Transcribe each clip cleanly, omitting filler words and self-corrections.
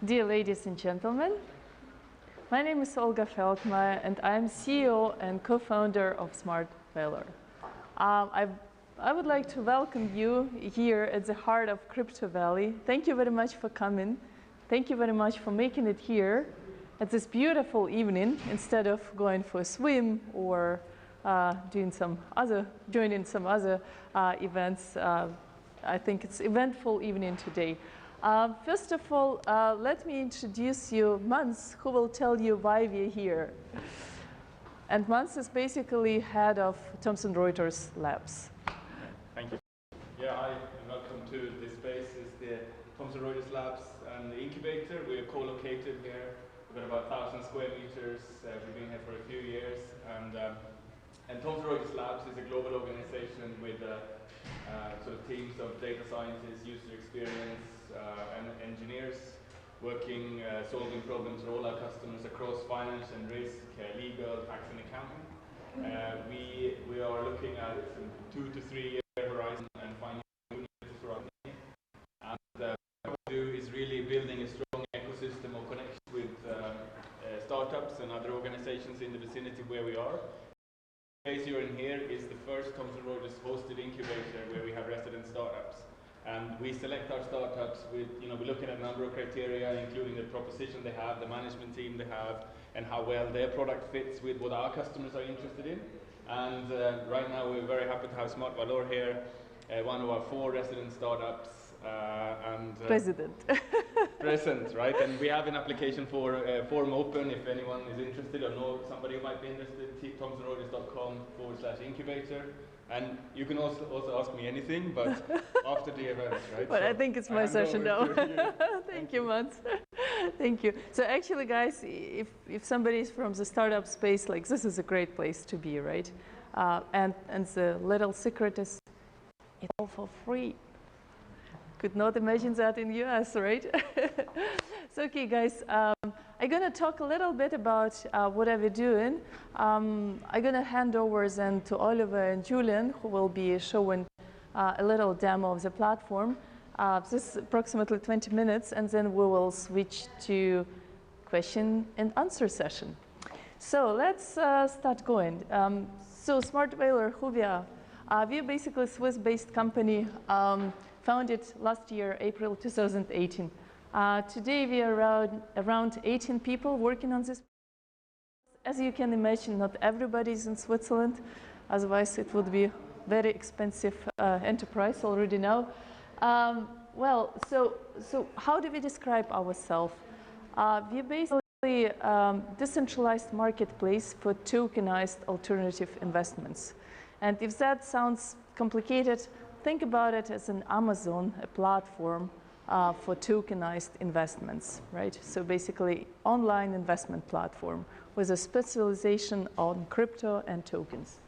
Dear ladies and gentlemen, my name is Olga Feldmeier and I'm CEO and co-founder of SMART VALOR. I would like to welcome you here at the heart of Crypto Valley. Thank you very much for coming. Thank you very much for making it here at this beautiful evening instead of going for a swim or joining some other events. I think it's an eventful evening today. First of all, let me introduce you Mans, who will tell you why we're here. And Mans is basically head of Thomson Reuters Labs. Thank you. Yeah, hi, and welcome to this space. It's the Thomson Reuters Labs and the incubator. We are co-located here. We've got about 1,000 square meters. We've been here for a few years. And Thomson Reuters Labs is a global organization with sort of teams of data scientists, user experience, and engineers working, solving problems for all our customers across finance and risk, legal, tax and accounting. We are looking at 2 to 3 year horizon and finding opportunities for our company. And what we do is really building a strong ecosystem of connections with startups and other organizations in the vicinity where we are. The space you're in here is the first Thomson Reuters hosted incubator where we have resident startups. And we select our startups with, we look at a number of criteria, including the proposition they have, the management team they have, and how well their product fits with what our customers are interested in. And right now we're very happy to have SMART VALOR here, one of our 4 resident startups. Present, right? And we have an application form open if anyone is interested or know somebody who might be interested. thomsonreuters.com/incubator. And you can also ask me anything, but after the event, right? But so I think it's my session now. Thank you, Mans. Thank you. So actually, guys, if somebody is from the startup space, like this is a great place to be, right? And the little secret is it's all for free. Could not imagine that in the US, right? So, okay, guys, I'm going to talk a little bit about what we're doing. I'm going to hand over then to Oliver and Julian, who will be showing a little demo of the platform. This is approximately 20 minutes, and then we will switch to question and answer session. So let's start going. So SMART VALOR, who we are? We're basically a Swiss-based company founded last year, April 2018. Today we are around 18 people working on this. As you can imagine, not everybody is in Switzerland, otherwise it would be a very expensive enterprise already now. Well, so how do we describe ourselves? We're basically a decentralized marketplace for tokenized alternative investments. And if that sounds complicated, think about it as an Amazon, a platform for tokenized investments, right? So basically, online investment platform with a specialization on crypto and tokens.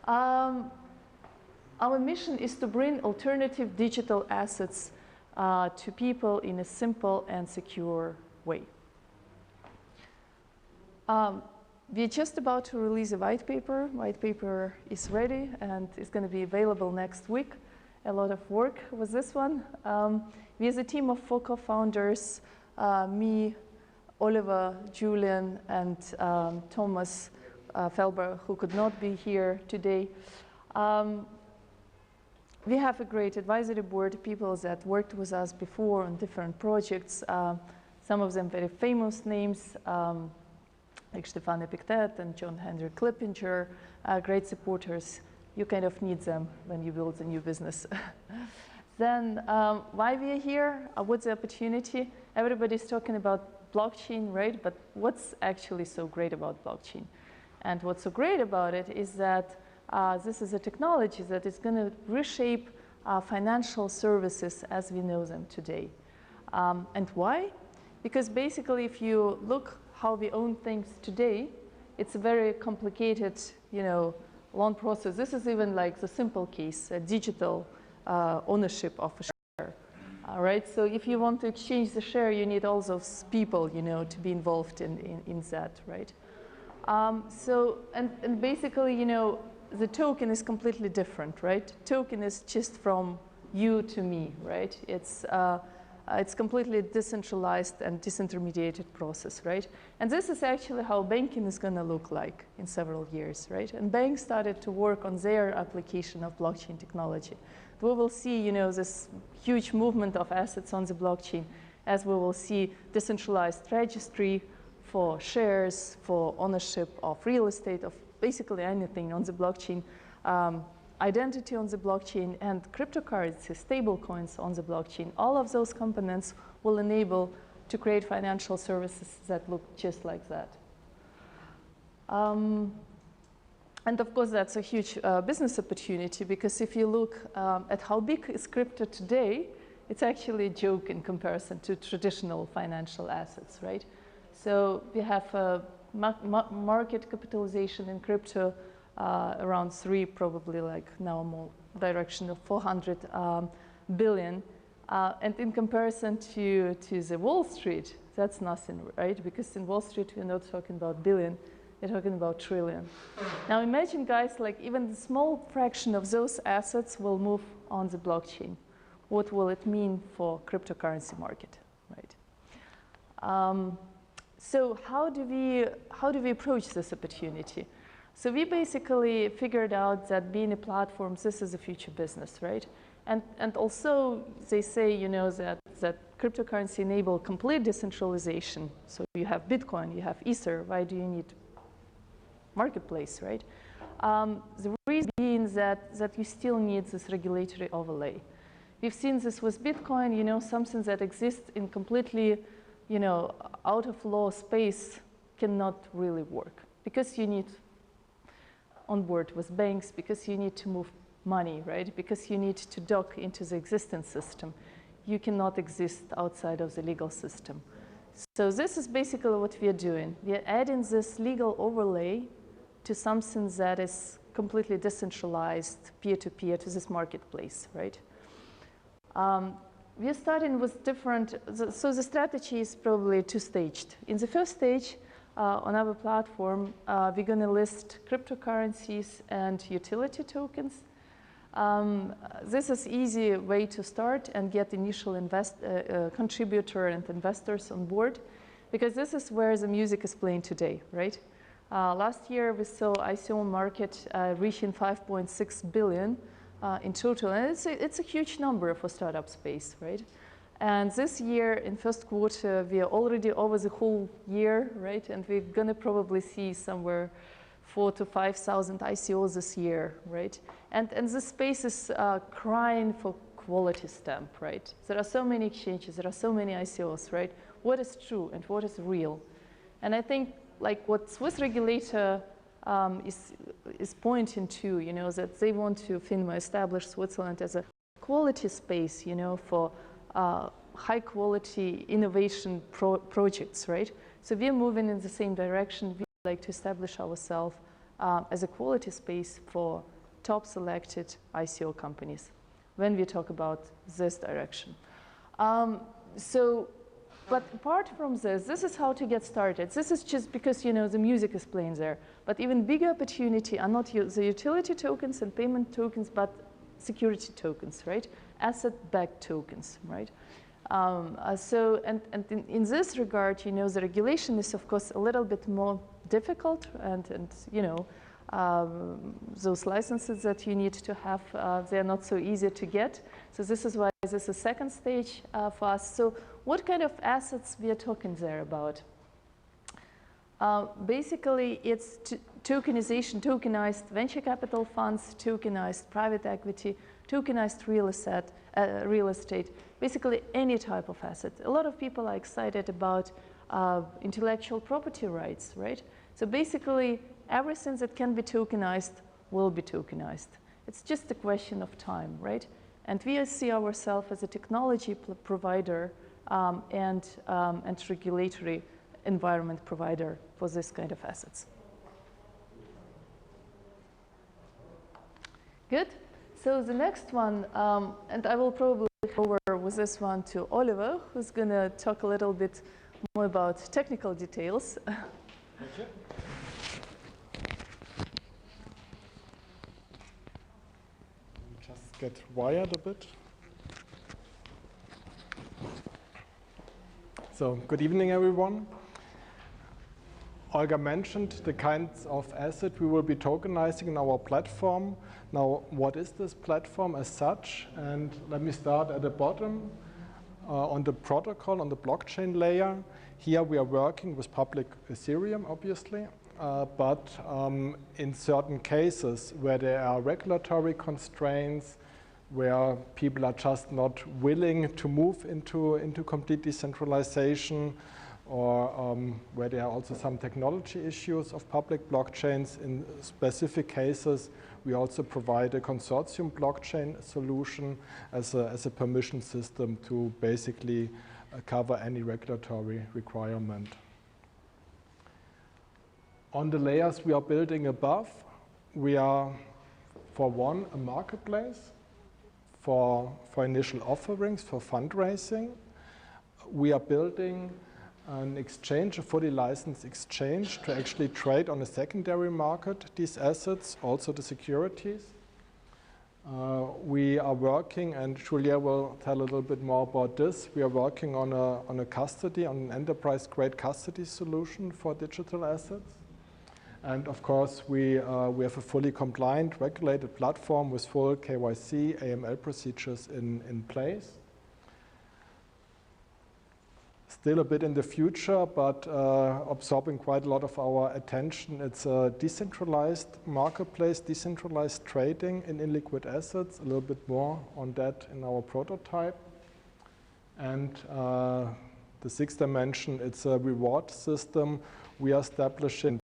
Our mission is to bring alternative digital assets to people in a simple and secure way. We're just about to release a white paper. White paper is ready and it's going to be available next week. A lot of work with this one. We as a team of 4 co-founders, me, Oliver, Julian, and Thomas Feldmeier, who could not be here today. We have a great advisory board, people that worked with us before on different projects. Some of them very famous names, like Stefan Epictet and John Henry Klippinger, great supporters. You kind of need them when you build a new business. Then why we are here? What's the opportunity? Everybody's talking about blockchain, right? But what's actually so great about blockchain? And what's so great about it is that this is a technology that is going to reshape financial services as we know them today. And why? Because basically, if you look how we own things today, it's a very complicated, long process. This is even like the simple case, a digital ownership of a share. All right, so if you want to exchange the share, you need all those people, to be involved in that, right? And basically, the token is completely different, right? Token is just from you to me, right? It's It's completely decentralized and disintermediated process, right? And this is actually how banking is going to look like in several years, right? And banks started to work on their application of blockchain technology. We will see, you know, this huge movement of assets on the blockchain, as we will see decentralized registry for shares, for ownership of real estate, of basically anything on the blockchain, identity on the blockchain, and cryptocurrency, stable coins on the blockchain. All of those components will enable to create financial services that look just like that. And of course, that's a huge business opportunity, because if you look at how big is crypto today, it's actually a joke in comparison to traditional financial assets, right? So we have a market capitalization in crypto around 3, probably like now more direction of 400 billion. And in comparison to the Wall Street, that's nothing, right? Because in Wall Street, we're not talking about billion, we're talking about trillion. Now imagine, guys, like even the small fraction of those assets will move on the blockchain. What will it mean for cryptocurrency market, right? So how do we approach this opportunity? So we basically figured out that being a platform, this is a future business, right? And also they say, you know, that cryptocurrency enable complete decentralization. So you have Bitcoin, you have Ether. Why do you need marketplace, right? The reason being that you still need this regulatory overlay. We've seen this with Bitcoin, you know, something that exists in completely, you know, out of law space cannot really work, because you need on board with banks, because you need to move money, right? Because you need to dock into the existing system. You cannot exist outside of the legal system. So this is basically what we are doing. We are adding this legal overlay to something that is completely decentralized, peer-to-peer, to this marketplace, right? We are starting with different, so the strategy is probably two-staged. In the first stage, on our platform, we're going to list cryptocurrencies and utility tokens. This is easy way to start and get initial contributor and investors on board, because this is where the music is playing today, right? Last year, we saw ICO market reaching 5.6 billion in total, and it's a huge number for startup space, right? And this year, in first quarter, we are already over the whole year, right? And we're going to probably see somewhere 4,000 to 5,000 ICOs this year, right? And the space is crying for quality stamp, right? There are so many exchanges, there are so many ICOs, right? What is true and what is real? And I think like what Swiss regulator is pointing to, you know, that they want to, FINMA, establish Switzerland as a quality space, you know, for high quality innovation projects, right? So we're moving in the same direction. We like to establish ourselves as a quality space for top selected ICO companies when we talk about this direction. But apart from this is how to get started. This is just because, you know, the music is playing there. But even bigger opportunity are not the utility tokens and payment tokens, but security tokens, right? Asset-backed tokens, right? In this regard, you know, the regulation is, of course, a little bit more difficult, and you know, those licenses that you need to have, they're not so easy to get. So this is why this is second stage for us. So what kind of assets we are talking there about? Basically, it's tokenization, tokenized venture capital funds, tokenized private equity, tokenized real estate, basically any type of asset. A lot of people are excited about intellectual property rights, right? So basically, everything that can be tokenized will be tokenized. It's just a question of time, right? And we see ourselves as a technology provider and regulatory environment provider for this kind of assets. Good. So the next one, and I will probably go over with this one to Oliver, who's going to talk a little bit more about technical details. Thank you. Just get wired a bit. So, good evening, everyone. Olga mentioned the kinds of asset we will be tokenizing in our platform. Now, what is this platform as such? And let me start at the bottom on the protocol, on the blockchain layer. Here we are working with public Ethereum, obviously, but in certain cases where there are regulatory constraints, where people are just not willing to move into complete decentralization, or where there are also some technology issues of public blockchains. In specific cases, we also provide a consortium blockchain solution as a permission system to basically cover any regulatory requirement. On the layers we are building above, we are, for one, a marketplace for initial offerings, for fundraising. We are building an exchange, a fully licensed exchange, to actually trade on a secondary market these assets, also the securities. We are working, and Julia will tell a little bit more about this, we are working on a custody, on an enterprise-grade custody solution for digital assets. And of course, we have a fully compliant, regulated platform with full KYC, AML procedures in place. Still a bit in the future, but absorbing quite a lot of our attention. It's a decentralized marketplace, decentralized trading in illiquid assets. A little bit more on that in our prototype. And the sixth dimension, it's a reward system we are establishing.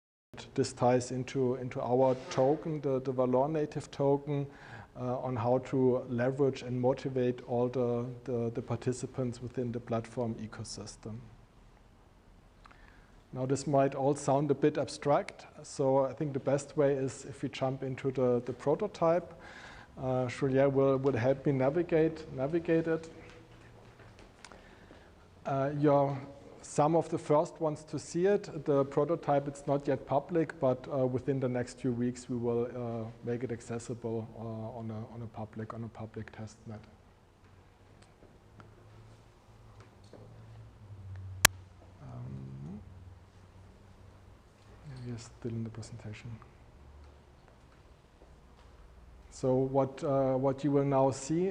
This ties into our token, the VALOR native token, on how to leverage and motivate all the participants within the platform ecosystem. Now, this might all sound a bit abstract, so I think the best way is if we jump into the prototype. Julia will help me navigate it. You're some of the first ones to see it. The prototype, it's not yet public, but within the next few weeks we will make it accessible on a public test net. We're still in the presentation. So what you will now see,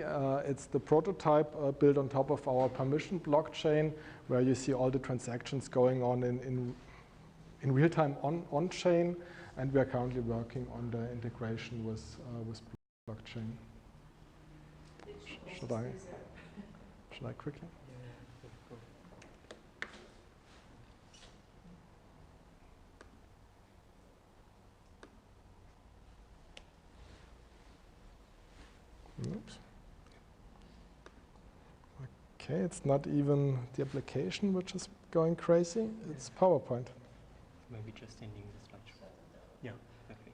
it's the prototype built on top of our permission blockchain, where you see all the transactions going on in real time on chain, and we are currently working on the integration with blockchain. Should I quickly? Oops. Okay, it's not even the application which is going crazy, it's PowerPoint. Maybe just ending the slideshow. Yeah, okay.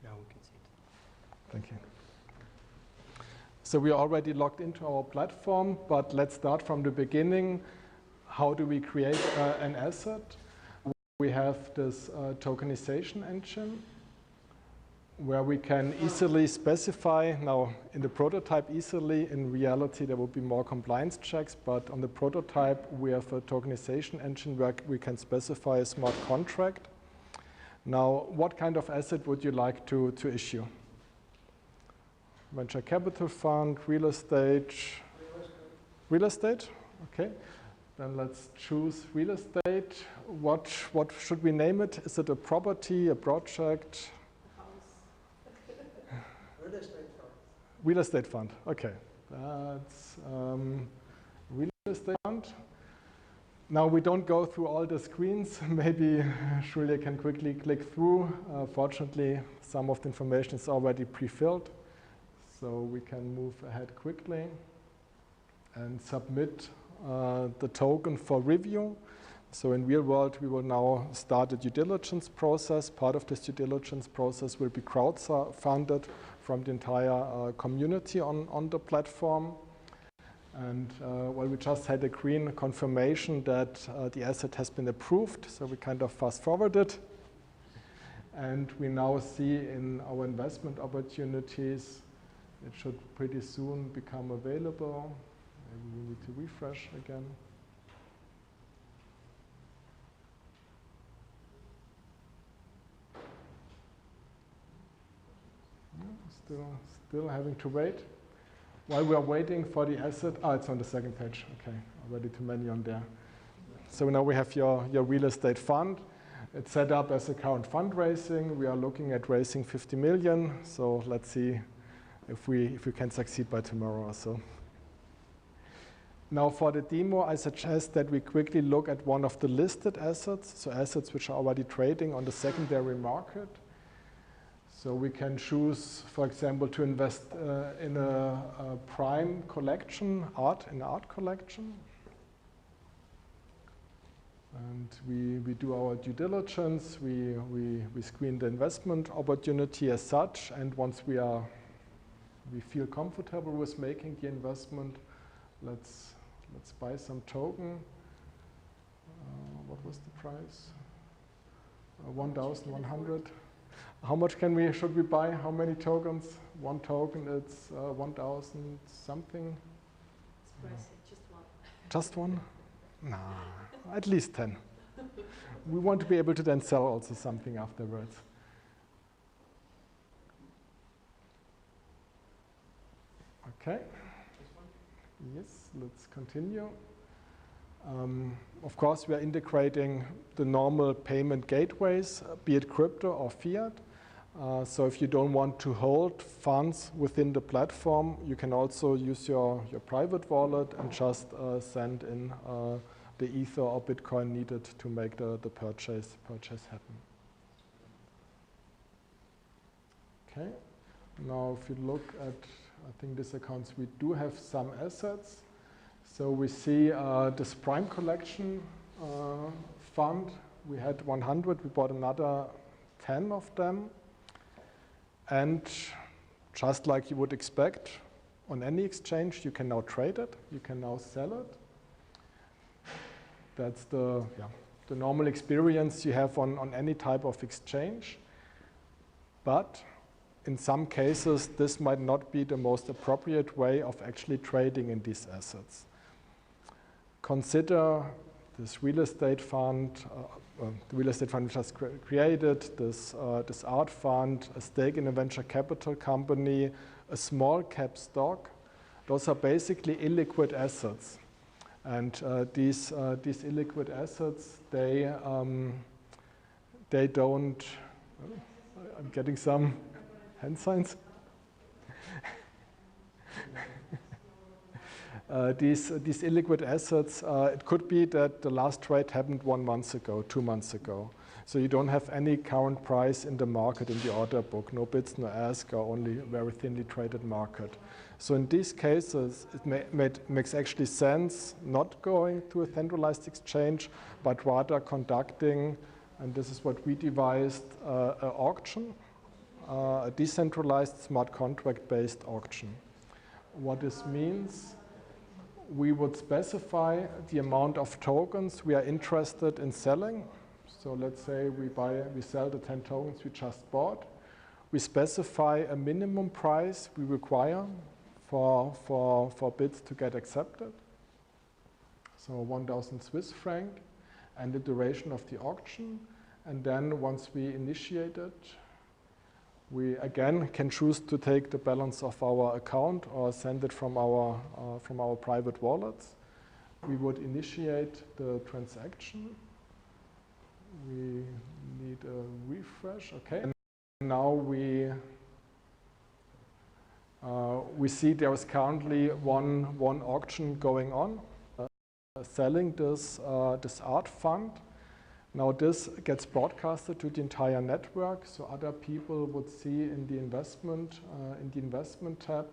Now we can see it. Thank you. So we are already logged into our platform, but let's start from the beginning. How do we create an asset? We have this tokenization engine, where we can easily specify, now in the prototype easily, in reality there will be more compliance checks, but on the prototype we have a tokenization engine where we can specify a smart contract. Now, what kind of asset would you like to issue? Venture capital fund, real estate? Real estate? Okay, then let's choose real estate. What should we name it? Is it a property, a project? Real estate fund. Real estate fund, okay. That's real estate fund. Now we don't go through all the screens. Maybe Julia can quickly click through. Fortunately, some of the information is already pre-filled, so we can move ahead quickly and submit the token for review. So in real world, we will now start a due diligence process. Part of this due diligence process will be crowdfunded from the entire community on the platform. And well, we just had a green confirmation that the asset has been approved, so we kind of fast forwarded. And we now see in our investment opportunities, it should pretty soon become available. Maybe we need to refresh again. Still having to wait. While we are waiting for the asset, it's on the second page. Okay, already too many on there. So now we have your real estate fund. It's set up as a current fundraising. We are looking at raising 50 million. So let's see if we can succeed by tomorrow or so. Now for the demo, I suggest that we quickly look at one of the listed assets, so assets which are already trading on the secondary market. So we can choose, for example, to invest in a prime collection, an art collection. And we do our due diligence, we screen the investment opportunity as such, and once we feel comfortable with making the investment, let's buy some token. What was the price? 1,100. How much should we buy? How many tokens? One token, it's 1,000 something. It's just one. Just one? Nah, at least 10. We want to be able to then sell also something afterwards. Okay. Yes, let's continue. Of course, we are integrating the normal payment gateways, be it crypto or fiat. So if you don't want to hold funds within the platform, you can also use your private wallet and just send in the Ether or Bitcoin needed to make the purchase happen. Okay. Now if you look at, I think this accounts, we do have some assets. So we see this prime collection fund. We had 100, we bought another 10 of them. And just like you would expect on any exchange, you can now trade it, you can now sell it. That's the normal experience you have on any type of exchange. But in some cases, this might not be the most appropriate way of actually trading in these assets. Consider this real estate fund, the real estate fund we just created, this art fund, a stake in a venture capital company, a small cap stock. Those are basically illiquid assets. And these illiquid assets, they don't, I'm getting some hand signs. These illiquid assets, it could be that the last trade happened 1 month ago, 2 months ago. So you don't have any current price in the market, in the order book, no bids, no ask, or only very thinly traded market. So in these cases, it makes actually sense not going to a centralized exchange, but rather conducting, and this is what we devised, an auction, a decentralized smart contract-based auction. What this means, we would specify the amount of tokens we are interested in selling. So let's say we sell the 10 tokens we just bought. We specify a minimum price we require for bids to get accepted. So 1,000 Swiss franc and the duration of the auction. And then once we initiate it, we again can choose to take the balance of our account or send it from our private wallets. We would initiate the transaction. We need a refresh, okay. And now we see there is currently one auction going on, selling this art fund. Now this gets broadcasted to the entire network, so other people would see in the investment tab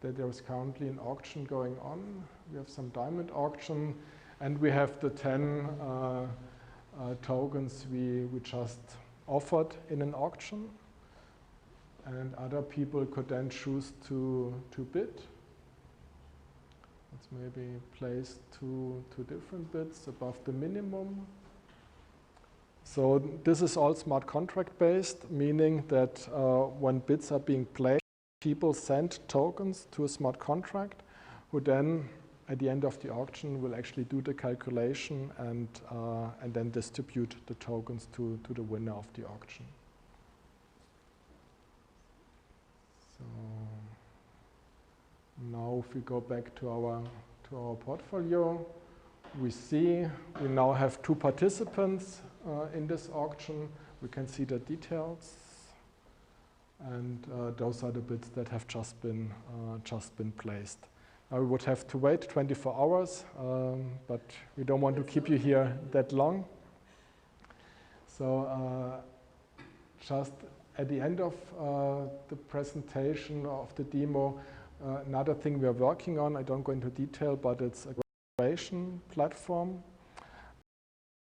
that there is currently an auction going on. We have some diamond auction, and we have the 10 tokens we just offered in an auction, and other people could then choose to bid. Let's maybe place two different bids above the minimum. So this is all smart contract based, meaning that when bids are being placed, people send tokens to a smart contract who then at the end of the auction, will actually do the calculation and then distribute the tokens to the winner of the auction. So now if we go back to our portfolio, we see we now have 2 participants in this auction. We can see the details, and those are the bids that have just been placed. Now we would have to wait 24 hours, but we don't want to keep you here that long. So just at the end of the presentation of the demo, another thing we are working on, I don't go into detail, but it's a collaboration platform.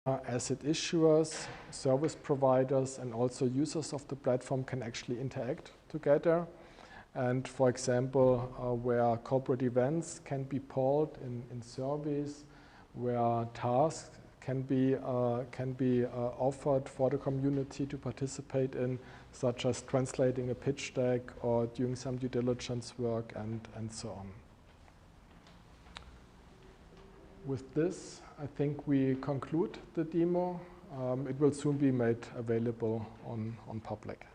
Asset issuers, service providers, and also users of the platform can actually interact together. And for example, where corporate events can be polled in surveys, where tasks can be offered for the community to participate in, such as translating a pitch deck or doing some due diligence work and so on. With this, I think we conclude the demo. It will soon be made available on public.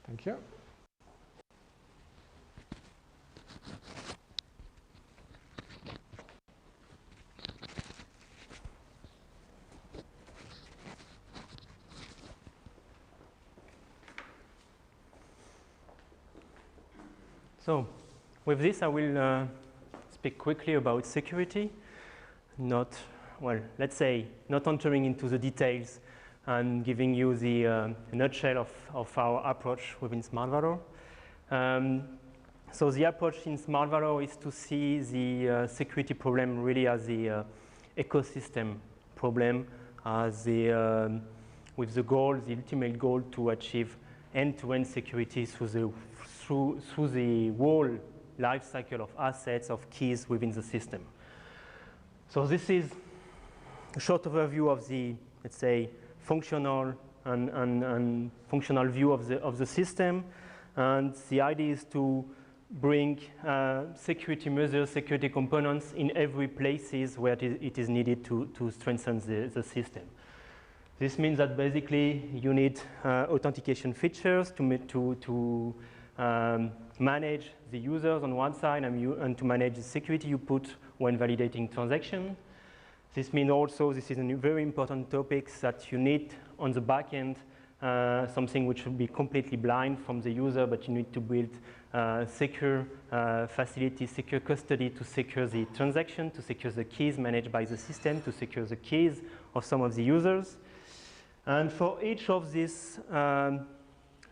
Thank you. So, with this, I will speak quickly about security. Let's say, not entering into the details and giving you the nutshell of our approach within SMART VALOR. So the approach in SMART VALOR is to see the security problem really as the ecosystem problem, as with the goal, the ultimate goal to achieve end-to-end security through the whole life cycle of assets, of keys within the system. So this is a short overview of the, let's say, functional and functional view of the system. And the idea is to bring security measures, security components in every places where it is needed to strengthen the system. This means that basically you need authentication features to manage the users on one side and to manage the security you put when validating transaction. This means also, this is a very important topic, that you need on the back end something which will be completely blind from the user, but you need to build secure facility, secure custody to secure the transaction, to secure the keys managed by the system, to secure the keys of some of the users. And for each of these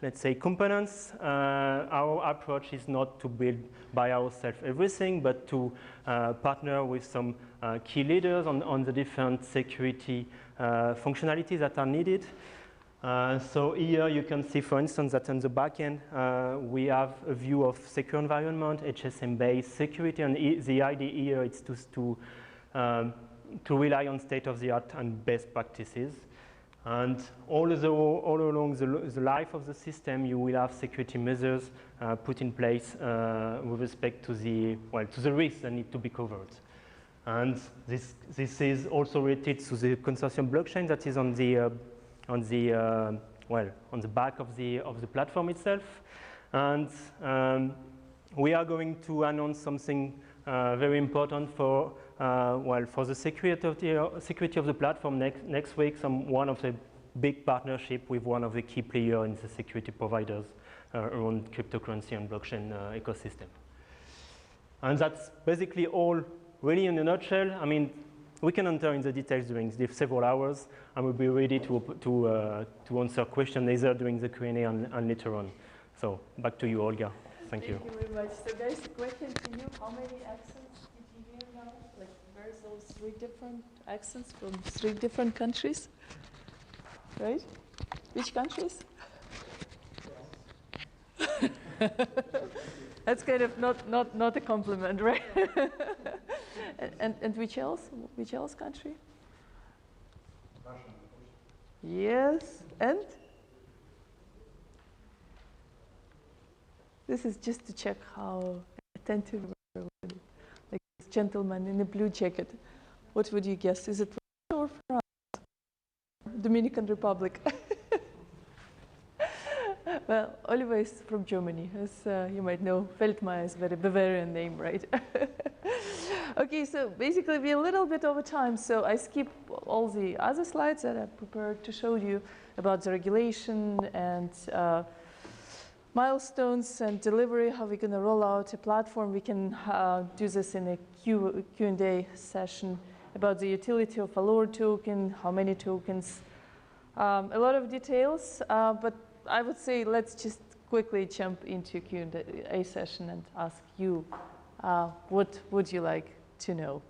let's say components, our approach is not to build by ourselves everything, but to partner with some key leaders on the different security functionalities that are needed. So here you can see, for instance, that on the back end, we have a view of secure environment, HSM-based security, and the idea here is to rely on state-of-the-art and best practices. And all along the life of the system, you will have security measures put in place with respect to the risks that need to be covered. And this is also related to the consortium blockchain that is on the back of the platform itself. And we are going to announce something very important for the security of the platform next week. One of the big partnership with one of the key players in the security providers around cryptocurrency and blockchain ecosystem. And that's basically all, really in a nutshell. I mean, we can enter in the details during the several hours, and we'll be ready to answer questions either during the Q&A and later on. So back to you, Olga. Thank you. Thank you very much. So guys, the question to you, how many accents did you hear now? Like, where's those 3 different accents from 3 different countries? Right? Which countries? That's kind of not a compliment, right? and which else? Which else country? Russian. Yes, and? This is just to check how attentive we were. gentleman in the blue jacket. What would you guess? Is it Russia or France? Dominican Republic. Well, Oliver is from Germany, as you might know. Feldmeier is a very Bavarian name, right? Okay, so basically we're a little bit over time, so I skip all the other slides that I prepared to show you about the regulation and milestones and delivery, how we're going to roll out a platform. We can do this in a Q&A session about the utility of VALOR token, how many tokens, a lot of details, but I would say let's just quickly jump into Q&A session and ask you, what would you like to know?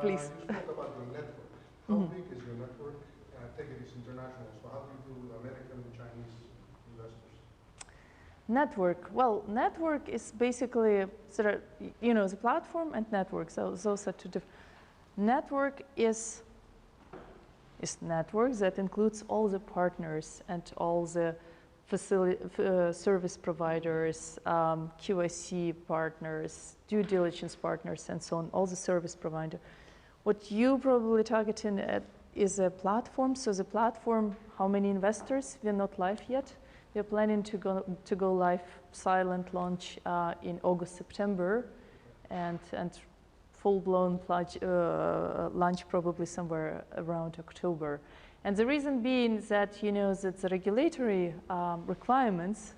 Please. You spoke about your network. How big is your network? I take it it's international, so how do you do American and Chinese investors? Network. Well, network is basically sort of, you know, the platform and network. So those are two different. Network is network that includes all the partners and all the service providers, QIC partners, due diligence partners, and so on, all the service provider. What you probably targeting at is a platform. So the platform, how many investors? We're not live yet. We're planning to go live silent launch in August, September, and full-blown launch probably somewhere around October. And the reason being that, you know, that the regulatory requirements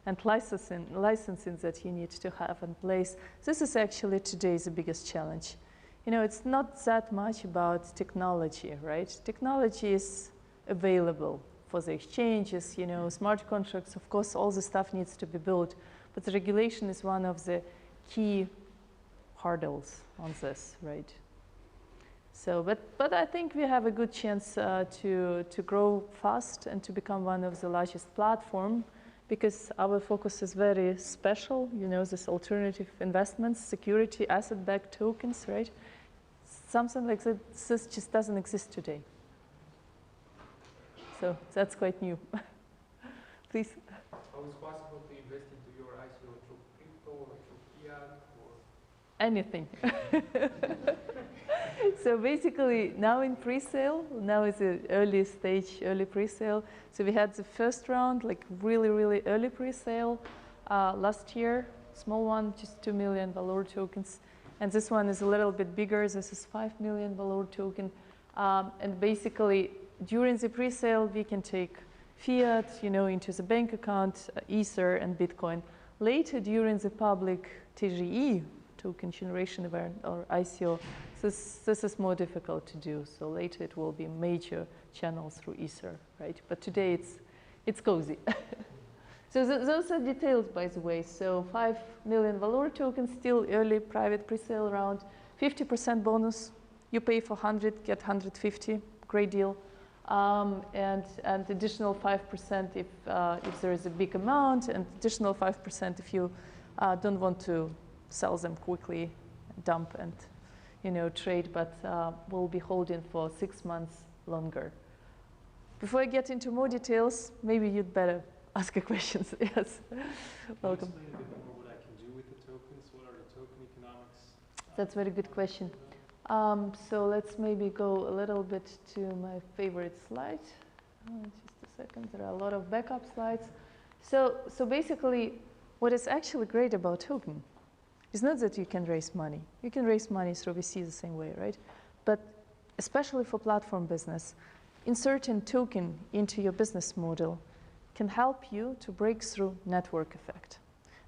and licensing that you need to have in place, this is actually today the biggest challenge. You know, it's not that much about technology, right? Technology is available for the exchanges, you know, smart contracts, of course, all the stuff needs to be built, but the regulation is one of the key hurdles on this, right? So, but I think we have a good chance to grow fast and to become one of the largest platform, because our focus is very special, you know, this alternative investments, security, asset-backed tokens, right? Something like that, this just doesn't exist today. So that's quite new. Please. How is it possible to invest into your ICO through crypto or through fiat or? Anything. So basically now in pre-sale, now is the early stage, early pre-sale. So we had the first round, like really, really early pre-sale last year, small one, just 2 million VALOR tokens. And this one is a little bit bigger. This is 5 million VALOR token. And basically during the pre-sale, we can take fiat, you know, into the bank account, Ether and Bitcoin. Later during the public TGE, token generation event or ICO, this is more difficult to do. So later it will be major channels through Ether, right? But today it's cozy. So those are details, by the way. So 5 million VALOR tokens, still early private pre-sale round, 50% bonus. You pay for 100, get 150, great deal. And additional 5% if there is a big amount, and additional 5% if you don't want to sell them quickly, dump and, you know, trade, but we'll be holding for 6 months longer. Before I get into more details, maybe you'd better ask a question. Yes, welcome. Can you explain a bit more what I can do with the tokens? What are the token economics? That's a very good question. So let's maybe go a little bit to my favorite slide. Just a second, there are a lot of backup slides. So basically, what is actually great about token is not that you can raise money. You can raise money through VC the same way, right? But especially for platform business, inserting token into your business model can help you to break through network effect.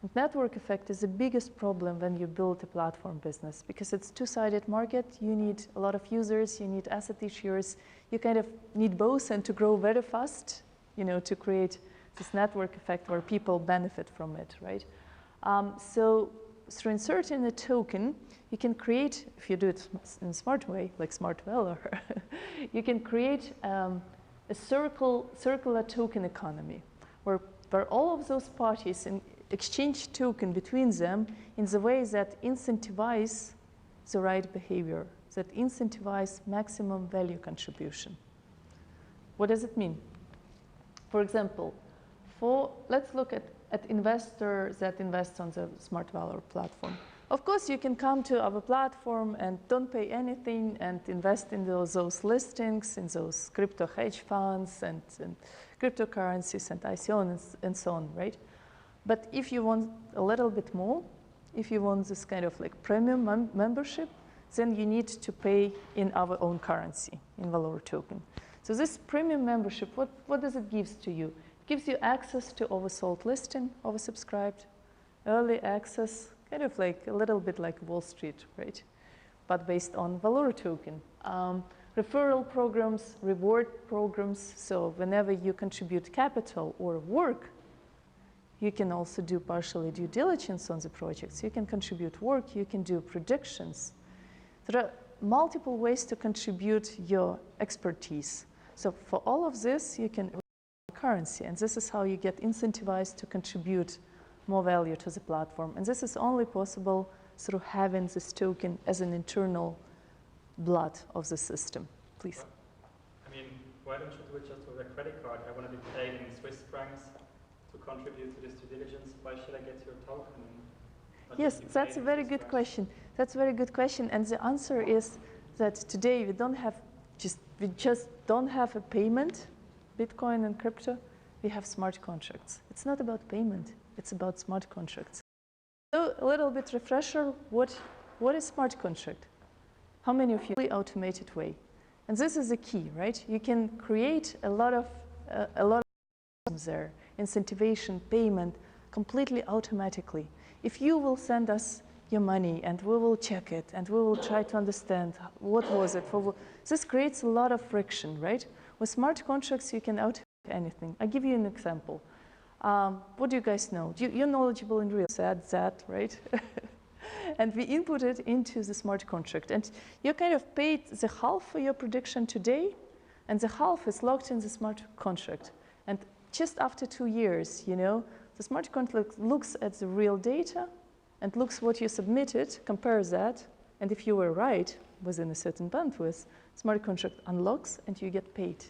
And network effect is the biggest problem when you build a platform business, because it's two-sided market. You need a lot of users, you need asset issuers, you kind of need both, and to grow very fast, you know, to create this network effect where people benefit from it, right? So through inserting a token, you can create, if you do it in a smart way, like SMART VALOR, you can create a circular token economy, where all of those parties exchange token between them in the way that incentivize the right behavior, that incentivize maximum value contribution. What does it mean? For example, let's look at at investor that invests on the SMART VALOR platform. Of course, you can come to our platform and don't pay anything and invest in those listings, in those crypto hedge funds and cryptocurrencies and ICO and so on, right? But if you want a little bit more, if you want this kind of like premium membership, then you need to pay in our own currency, in VALOR token. So this premium membership, what does it give to you? It gives you access to oversold listing, oversubscribed, early access, kind of like a little bit like Wall Street, right? But based on VALOR token. Referral programs, reward programs. So whenever you contribute capital or work, you can also do partially due diligence on the projects. You can contribute work, you can do predictions. There are multiple ways to contribute your expertise. So for all of this, you can currency, and this is how you get incentivized to contribute more value to the platform. And this is only possible through having this token as an internal blood of the system. Please. I mean, why don't you do it just with a credit card? I want to be paid in Swiss francs to contribute to this due diligence. Why should I get your token? Yes, that's a very good question. That's a very good question. And the answer is that today we just don't have a payment, Bitcoin and crypto. We have smart contracts. It's not about payment. It's about smart contracts. So a little bit refresher, what is smart contract? How many of you automated way? And this is the key, right? You can create a lot of there, incentivation, payment, completely automatically. If you will send us your money and we will check it and we will try to understand what was it for. This creates a lot of friction, right? With smart contracts, you can automate anything. I'll give you an example. What do you guys know? You're knowledgeable in real estate, right? And we input it into the smart contract. And you kind of paid the half for your prediction today, and the half is locked in the smart contract. And just after 2 years, you know, the smart contract looks at the real data and looks what you submitted, compares that, and if you were right within a certain bandwidth, smart contract unlocks and you get paid.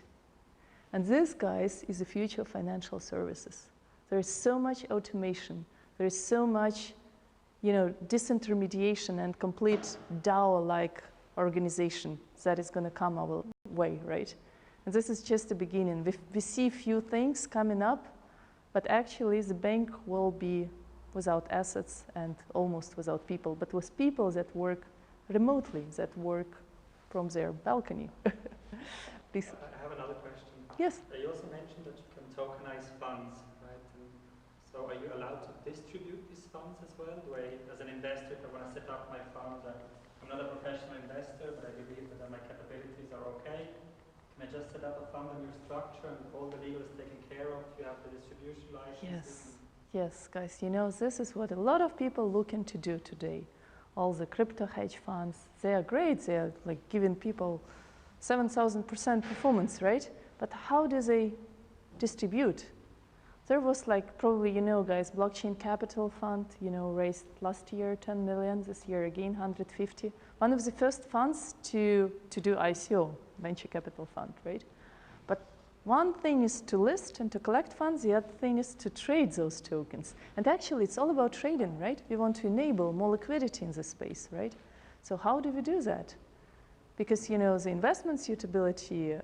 And this, guys, is the future of financial services. There is so much automation. There is so much, you know, disintermediation and complete DAO-like organization that is going to come our way, right? And this is just the beginning. We see few things coming up, but actually the bank will be without assets and almost without people, but with people that work remotely, that work from their balcony. Please. I have another question. Yes. You also mentioned that you can tokenize funds, right? And so are you allowed to distribute these funds as well? Do I, as an investor, if I want to set up my fund, I'm not a professional investor, but I believe that my capabilities are okay. Can I just set up a fund on your structure and all the legal is taken care of? You have the distribution license? Yes, guys, you know, this is what a lot of people looking to do today. All the crypto hedge funds, they are great. They are like giving people 7,000% performance, right? But how do they distribute? There was like, probably, you know, guys, Blockchain Capital Fund, you know, raised last year 10 million, this year again 150. One of the first funds to do ICO, venture capital fund, right? But one thing is to list and to collect funds, the other thing is to trade those tokens. And actually, it's all about trading, right? We want to enable more liquidity in this space, right? So how do we do that? Because, you know, the investment suitability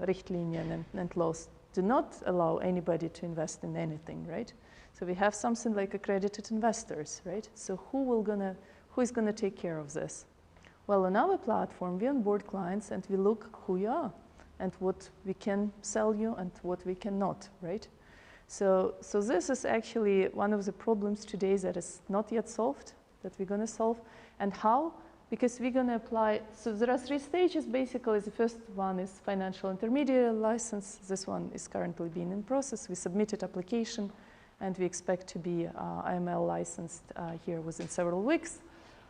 Richtlinien and laws do not allow anybody to invest in anything, right? So we have something like accredited investors, right? So who is gonna take care of this? Well, on our platform, we onboard clients and we look who you are and what we can sell you and what we cannot, right? So this is actually one of the problems today that is not yet solved, that we're gonna solve. And how? Because we're going to apply, so there are 3 stages basically. The first one is financial intermediary license. This one is currently being in process. We submitted application and we expect to be IML licensed here within several weeks.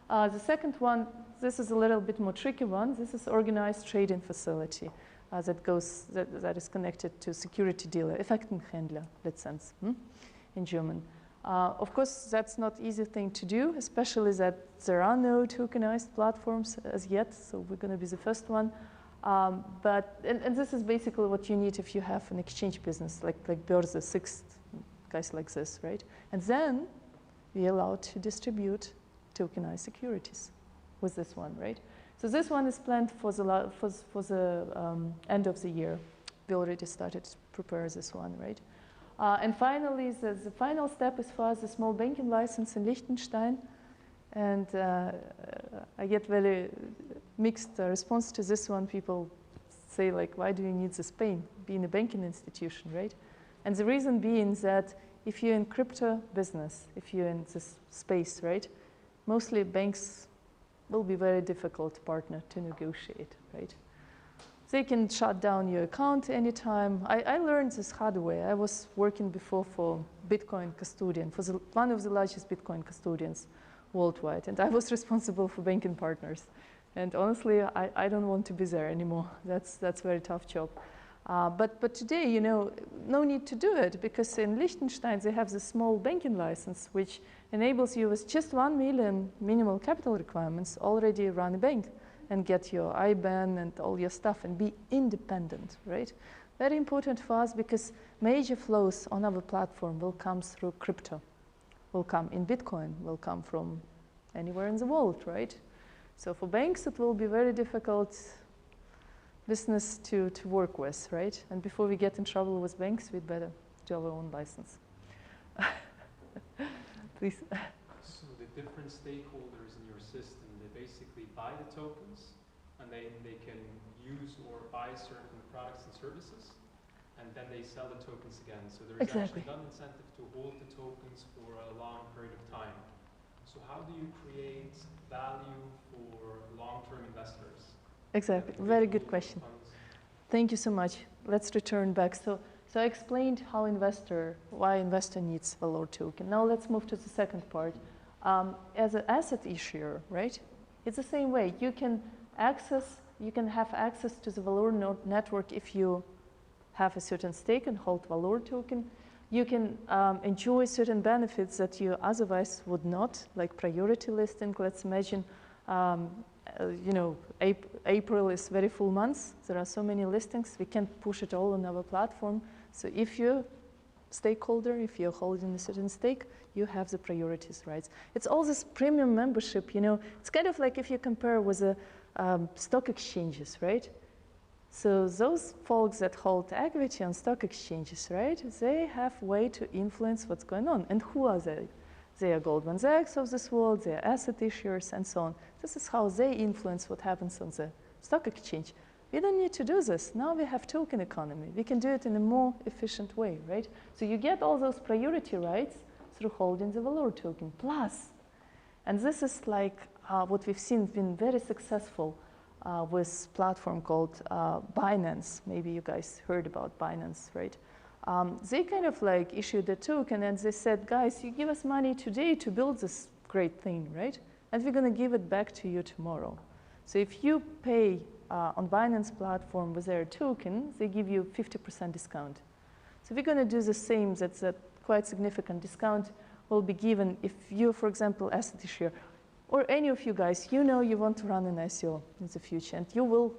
The second one, this is a little bit more tricky one. This is organized trading facility that is connected to security dealer, Effektenhändler, Lizenz, in German. Of course, that's not easy thing to do, especially that there are no tokenized platforms as yet, so we're going to be the first one. And this is basically what you need if you have an exchange business, like Börse, guys like this, right? And then we allowed to distribute tokenized securities with this one, right? So this one is planned for the end of the year. We already started to prepare this one, right? And finally, the final step is for us the small banking license in Liechtenstein. And I get very mixed response to this one. People say, like, why do you need the Spain, being a banking institution, right? And the reason being that if you're in crypto business, if you're in this space, right, mostly banks will be very difficult partner to negotiate, right? They can shut down your account anytime. I learned this hard way. I was working before for Bitcoin custodian, for one of the largest Bitcoin custodians worldwide. And I was responsible for banking partners. And honestly, I don't want to be there anymore. That's a very tough job. But today, you know, no need to do it, because in Liechtenstein, they have the small banking license, which enables you with just 1 million minimal capital requirements already run a bank and get your IBAN and all your stuff and be independent, right? Very important for us, because major flows on our platform will come through crypto, will come in Bitcoin, will come from anywhere in the world, right? So for banks, it will be very difficult business to work with, right? And before we get in trouble with banks, we'd better do our own license. Please. So the different stakeholders in your system, they basically buy the tokens, and they can use or buy certain products and services, and then they sell the tokens again. So there is actually not an incentive to hold the tokens for a long period of time. So how do you create value for long-term investors? Exactly, very good question. Thank you so much. Let's return back. So I explained why investor needs VALOR token. Now let's move to the second part. As an asset issuer, right? It's the same way. You can have access to the VALOR network if you have a certain stake and hold VALOR token. You can enjoy certain benefits that you otherwise would not, like priority listing. Let's imagine, you know, April is very full month. There are so many listings. We can't push it all on our platform. So if you're stakeholder, if you're holding a certain stake, you have the priorities rights. It's all this premium membership, you know. It's kind of like if you compare with the stock exchanges, right? So those folks that hold equity on stock exchanges, right, they have way to influence what's going on. And who are they? They are Goldman Sachs of this world, they are asset issuers, and so on. This is how they influence what happens on the stock exchange. We don't need to do this. Now we have token economy. We can do it in a more efficient way, right? So you get all those priority rights through holding the VALOR token. Plus, and this is like what we've seen been very successful with platform called Binance. Maybe you guys heard about Binance, right? They kind of like issued a token and they said, guys, you give us money today to build this great thing, right? And we're going to give it back to you tomorrow. So if you pay on Binance platform with their token, they give you 50% discount. So we're going to do the same. That's a quite significant discount will be given if you, for example, asset issuer, or any of you guys, you know you want to run an ICO in the future, and you will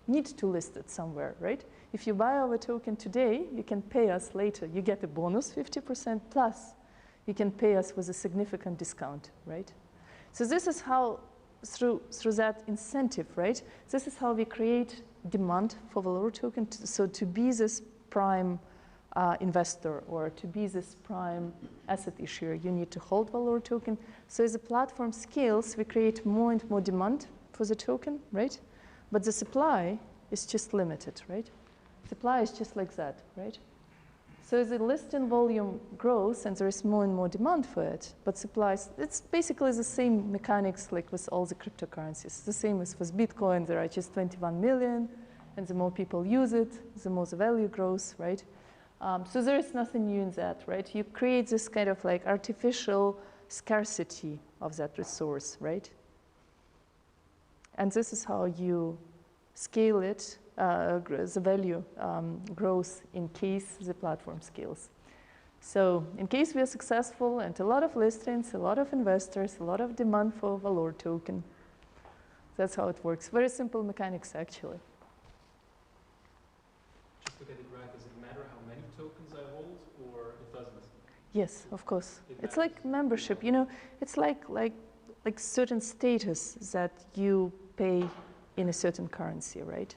need to list it somewhere, right? If you buy our token today, you can pay us later. You get a bonus 50% plus. You can pay us with a significant discount, right? So this is how, through that incentive, right? This is how we create demand for VALOR token. So to be this prime investor or to be this prime asset issuer, you need to hold VALOR token. So as the platform scales, we create more and more demand for the token, right? But the supply is just limited, right? Supply is just like that, right? So as the listing volume grows and there is more and more demand for it, but supplies, it's basically the same mechanics like with all the cryptocurrencies. The same as with Bitcoin, there are just 21 million, and the more people use it, the more the value grows, right? So there is nothing new in that, right? You create this kind of like artificial scarcity of that resource, right? And this is how you scale it, the value grows in case the platform scales. So in case we are successful and a lot of listings, a lot of investors, a lot of demand for VALOR token, that's how it works. Very simple mechanics, actually. Just to get it right, does it matter how many tokens I hold, or it doesn't? Yes, of course. It's like membership, you know, it's like certain status that you pay in a certain currency, right?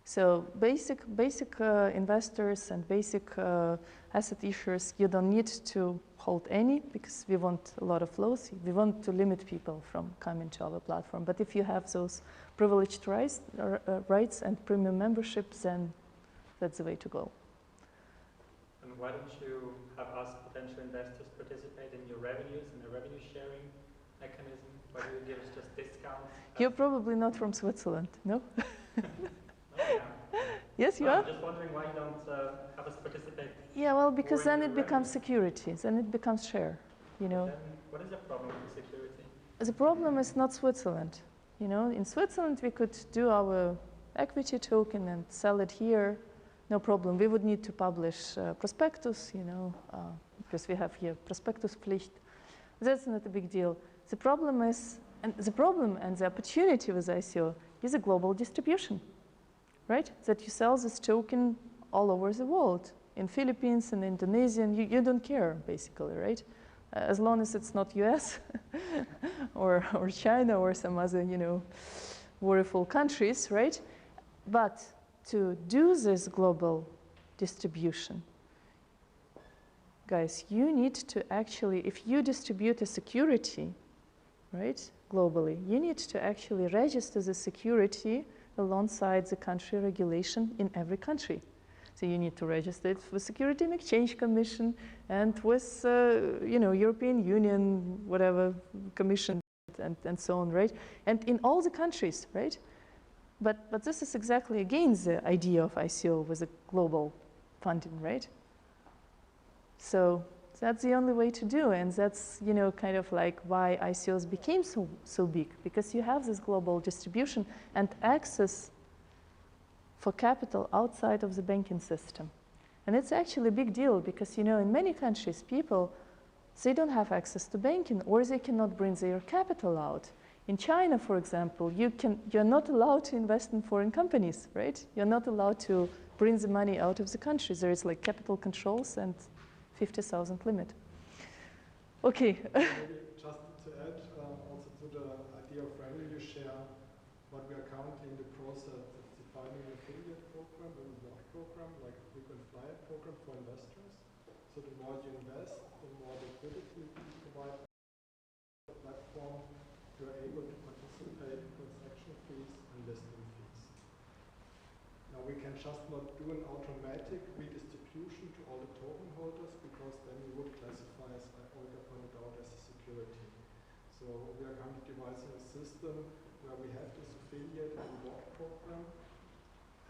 So basic investors and basic asset issuers, you don't need to hold any because we want a lot of flows. We want to limit people from coming to our platform. But if you have those privileged rights and premium memberships, then that's the way to go. And why don't you have us potential investors participate in your revenues and the revenue sharing mechanism? Why do you give us just discounts? You're probably not from Switzerland, no? No, yeah. Yes, you no, are? I'm just wondering why you don't have us participate. Yeah, well, because then your it becomes revenue. securities, then it becomes share, you know. Then what is the problem with the security? The problem is not Switzerland. You know, in Switzerland we could do our equity token and sell it here, no problem. We would need to publish prospectus, you know, because we have here Prospektuspflicht. That's not a big deal. The problem is, and the opportunity with ICO is a global distribution, right? That you sell this token all over the world. In Philippines and Indonesia, you don't care, basically, right? As long as it's not US or China or some other, you know, worryful countries, right? But to do this global distribution, guys, you need to actually, if you distribute a security, right, globally, you need to actually register the security alongside the country regulation in every country. So you need to register it with Security and Exchange Commission and with, you know, European Union, whatever, Commission, and so on, right? And in all the countries, right? But this is exactly, again, the idea of ICO with a global funding, right? So that's the only way to do, and that's, you know, kind of like why ICOs became so big, because you have this global distribution and access for capital outside of the banking system. And it's actually a big deal because, you know, in many countries, people, they don't have access to banking or they cannot bring their capital out. In China, for example, you're not allowed to invest in foreign companies, right? You're not allowed to bring the money out of the country. There is like capital controls and 50,000 limit. Okay. Maybe just to add also to the idea of revenue share, what we are currently in the process of defining an affiliate program, a reward program, like a frequent flyer program for investors. So the more you invest, the more liquidity you provide the platform, you're able to participate in transaction fees and listing fees. Now we can just not do an automatic redistribution to all the token holders because then you would classify, as Olga pointed out, as a security. So we are currently devising a system where we have this affiliate and reward program,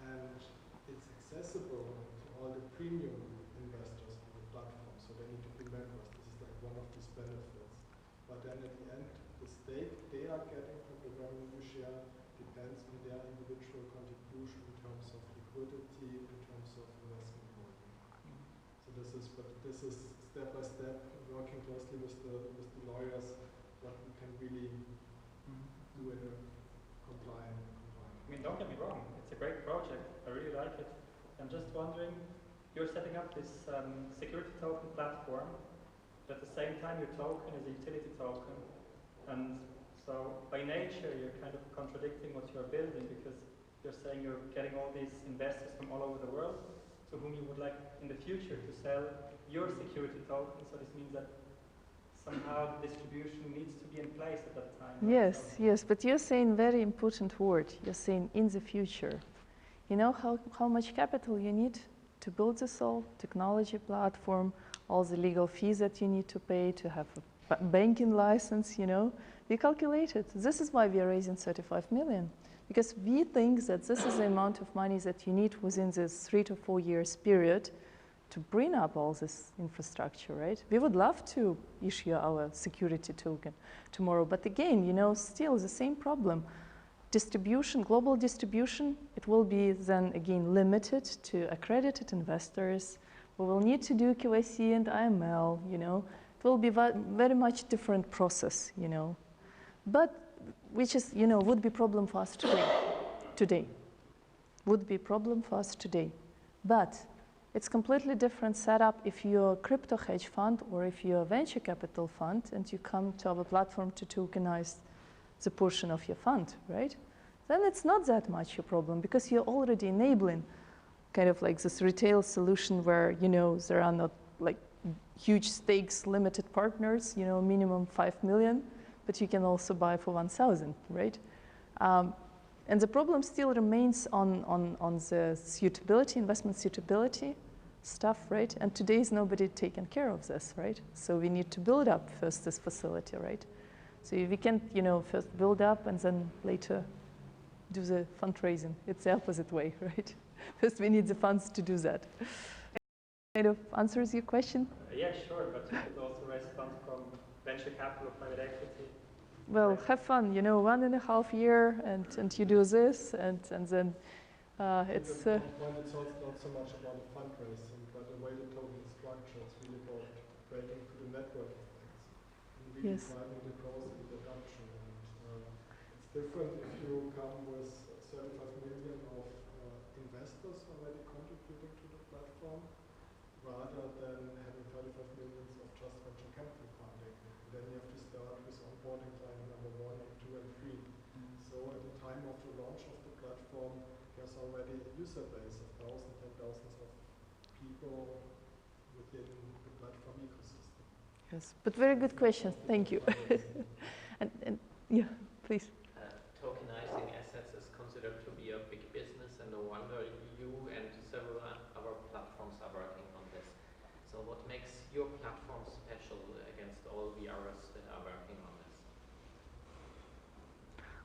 and it's accessible to all the premium investors on the platform, so they need to be members. This is like one of these benefits. But then at the end, the stake they are getting from the revenue share depends on their individual contribution in terms of liquidity, in terms of investment holding. So this is step by step, working closely with the lawyers, what we can really do in a compliant. I mean, don't get me wrong, it's a great project. I really like it. I'm just wondering, you're setting up this security token platform, but at the same time your token is a utility token. And so by nature, you're kind of contradicting what you're building because you're saying you're getting all these investors from all over the world to whom you would like in the future to sell your security token. So this means that somehow distribution needs to be in place at that time. Right? Yes, yes, but you're saying very important word. You're saying in the future. You know how much capital you need to build this whole technology platform, all the legal fees that you need to pay to have a banking license, you know. We calculated. This is why we are raising 35 million. Because we think that this is the amount of money that you need within this 3 to 4 years period to bring up all this infrastructure, right? We would love to issue our security token tomorrow, but again, you know, still the same problem. Distribution, global distribution, it will be then again limited to accredited investors. We will need to do KYC and AML, you know. It will be very much different process, you know. But which is, you know, would be problem for us today. Would be problem for us today. But It's completely different setup if you're a crypto hedge fund or if you're a venture capital fund and you come to our platform to tokenize the portion of your fund, right? Then it's not that much your problem because you're already enabling kind of like this retail solution where, you know, there are not like huge stakes, limited partners, you know, minimum 5 million, but you can also buy for 1,000, right? And the problem still remains on the suitability, investment suitability stuff, right? And today is nobody taking care of this, right? So we need to build up first this facility, right? So we can't, you know, first build up and then later do the fundraising. It's the opposite way, right? First we need the funds to do that. Kind of answers your question? Yeah, sure, but you could also raise funds from venture capital, private equity. Well, have fun, you know, 1.5 years and you do this and then it's... At one point it's also not so much about the fundraising, but the way the token is structured, it's really about breaking through the network effects and really driving the growth and the adoption. And it's different if you come with 35 million of investors already contributing to the platform, rather than having 35 million of just venture capital funding. And then you have to start with onboarding time number 1 and 2 and 3. So at the time of the launch of the platform, there's already a user base of thousands and thousands of people within the platform ecosystem. Yes, but very good question. Thank you. and yeah, please. Tokenizing assets is considered to be a big business, and no wonder you and several other platforms are working on this. So what makes your platform special against all the others that are working on this?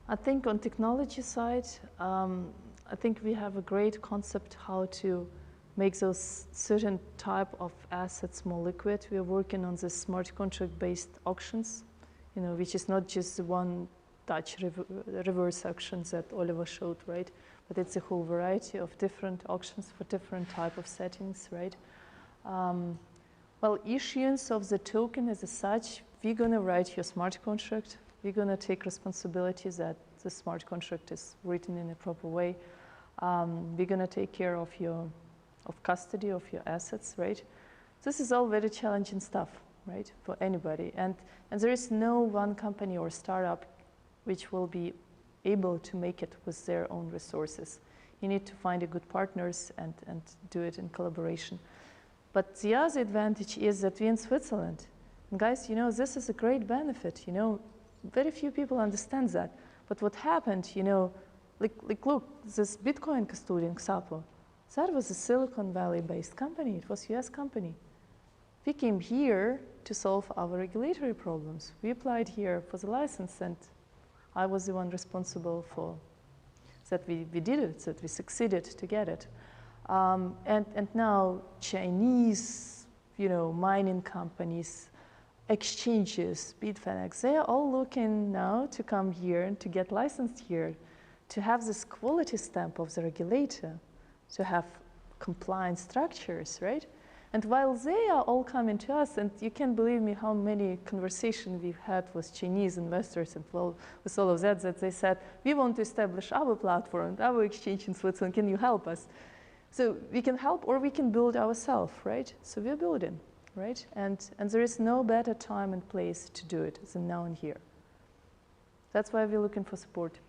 I think on technology side, I think we have a great concept how to make those certain type of assets more liquid. We are working on the smart contract-based auctions, you know, which is not just the one Dutch reverse auctions that Oliver showed, right? But it's a whole variety of different auctions for different type of settings, right? Well, issuance of the token as such, we're going to write your smart contract. We're going to take responsibility that the smart contract is written in a proper way. We're going to take care of custody of your assets, right? This is all very challenging stuff, right, for anybody. And there is no one company or startup which will be able to make it with their own resources. You need to find a good partners and do it in collaboration. But the other advantage is that we're in Switzerland. And guys, you know, this is a great benefit, you know. Very few people understand that. But what happened, you know, like look, this Bitcoin custodian, Xapo, that was a Silicon Valley-based company. It was a US company. We came here to solve our regulatory problems. We applied here for the license, and I was the one responsible for that we did it, that we succeeded to get it. And now Chinese, you know, mining companies, exchanges, Bitfinex, they are all looking now to come here and to get licensed here, to have this quality stamp of the regulator, to have compliant structures, right? And while they are all coming to us, and you can't believe me how many conversations we've had with Chinese investors and with all of that they said, we want to establish our platform, our exchange in Switzerland, can you help us? So we can help or we can build ourselves, right? So we're building, right? And there is no better time and place to do it than now and here. That's why we're looking for support.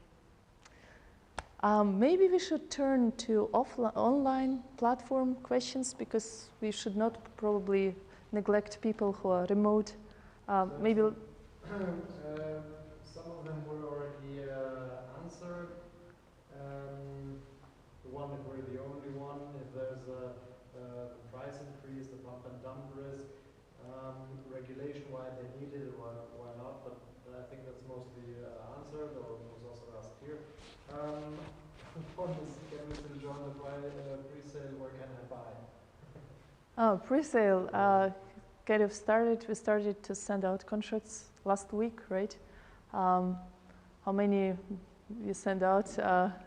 Maybe we should turn to online platform questions, because we should not probably neglect people who are remote. Maybe some of them were already answered. The one if we're the only one, if there's a price increase, the pump and dump risk, regulation, why they need it, why not, but I think that's mostly answered, or was also asked here. One is, can we still join the pre-sale, where can I buy? Oh, pre-sale, kind of started, we started to send out contracts last week, right? How many you send out?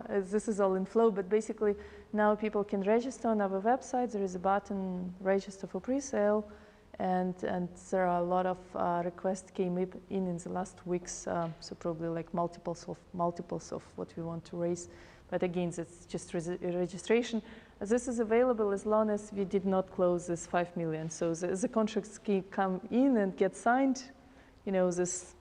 This is all in flow, but basically now people can register on our website. There is a button, register for pre-sale, and there are a lot of requests came in the last weeks, so probably like multiples of what we want to raise. But again, it's just registration. This is available as long as we did not close this 5 million. So the contracts can come in and get signed, you know, this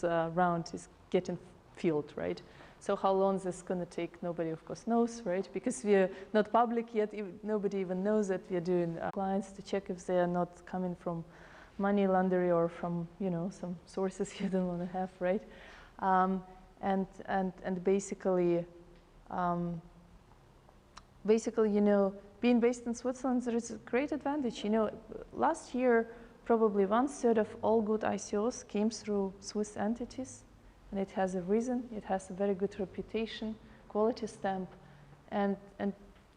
round is getting filled, right? So how long this is going to take, nobody of course knows, right? Because we are not public yet, nobody even knows that we are doing clients to check if they are not coming from money laundering or from, you know, some sources you don't want to have, right? And basically, you know, being based in Switzerland, there is a great advantage. You know, last year, probably 1/3 of all good ICOs came through Swiss entities. And it has a reason, it has a very good reputation, quality stamp. And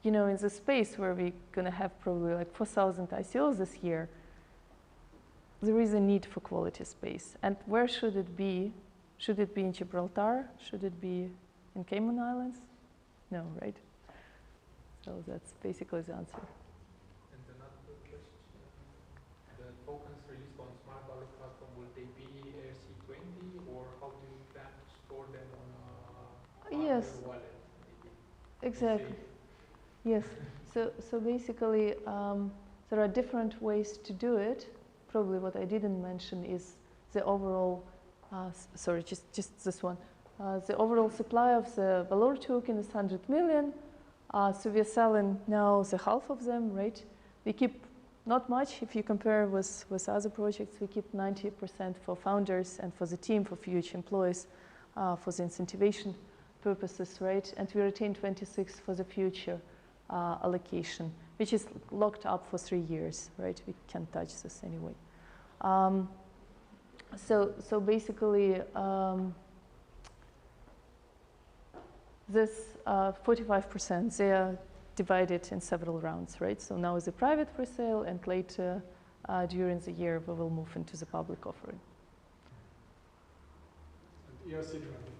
you know, in the space where we're gonna have probably like 4,000 ICOs this year, there is a need for quality space. And where should it be? Should it be in Gibraltar? Should it be in Cayman Islands? No, right? So that's basically the answer. And another question, the tokens released on Smart VALOR platform, will they be ERC20 or how do you plan to store them on a Yes, wallet? Maybe? exactly. Yes, so basically there are different ways to do it. Probably what I didn't mention is the overall, sorry, just this one. The overall supply of the VALOR token is 100 million. So we are selling now the half of them, right? We keep not much if you compare with other projects. We keep 90% for founders and for the team, for future employees, for the incentivization purposes, right? And we retain 26 for the future allocation, which is locked up for 3 years, right? We can't touch this anyway. So basically, this 45%, they are divided in several rounds, right? So now is a private pre-sale, and later during the year we will move into the public offering. And ERC20.